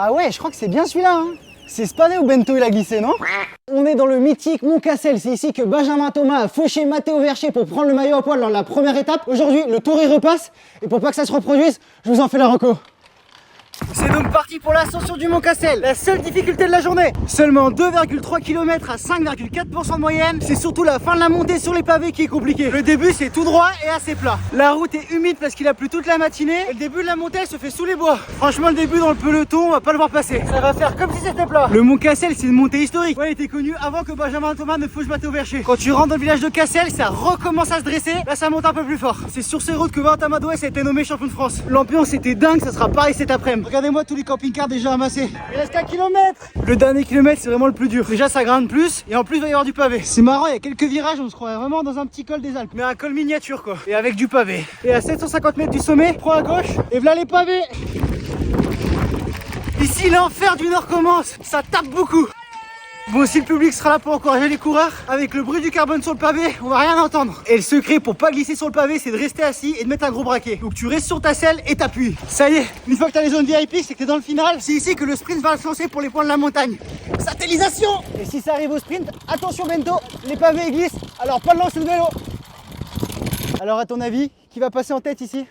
Ah ouais, je crois que c'est bien celui-là, hein. C'est Spadé ou Bento il a glissé, non? On est dans le mythique Mont Cassel. C'est ici que Benjamin Thomas a fauché Matteo Vercher pour prendre le maillot à poil lors de la première étape. Aujourd'hui, le tour y repasse. Et pour pas que ça se reproduise, je vous en fais la reco. C'est donc parti pour l'ascension du Mont Cassel. La seule difficulté de la journée, seulement 2,3 km à 5,4% de moyenne. C'est surtout la fin de la montée sur les pavés qui est compliquée. Le début c'est tout droit et assez plat. La route est humide parce qu'il a plu toute la matinée. Et le début de la montée elle se fait sous les bois. Franchement le début dans le peloton, on va pas le voir passer. Ça va faire comme si c'était plat. Le Mont Cassel c'est une montée historique. Ouais, il était connu avant que Benjamin Thomas ne fauche Matteo Vercher. Quand tu rentres dans le village de Cassel, ça recommence à se dresser. Là ça monte un peu plus fort. C'est sur ces routes que Valentin Madouas a été nommé champion de France. L'ambiance était dingue, ça sera pareil cet après-midi. Regardez-moi tous les camping-cars déjà amassés. Il reste qu'un kilomètre. Le dernier kilomètre c'est vraiment le plus dur. Déjà ça grimpe plus et en plus il va y avoir du pavé. C'est marrant, il y a quelques virages, on se croirait vraiment dans un petit col des Alpes. Mais un col miniature quoi. Et avec du pavé. Et à 750 mètres du sommet, prends à gauche et voilà les pavés. Ici l'enfer du Nord commence. Ça tape beaucoup. Bon, si le public sera là pour encourager les coureurs, avec le bruit du carbone sur le pavé, on va rien entendre. Et le secret pour pas glisser sur le pavé, c'est de rester assis et de mettre un gros braquet. Donc tu restes sur ta selle et t'appuies. Ça y est, une fois que t'as les zones VIP, c'est que t'es dans le final. C'est ici que le sprint va se lancer pour les points de la montagne. Satellisation. Et si ça arrive au sprint, attention Bento, les pavés glissent. Alors pas de lancer de vélo. Alors à ton avis, qui va passer en tête ici?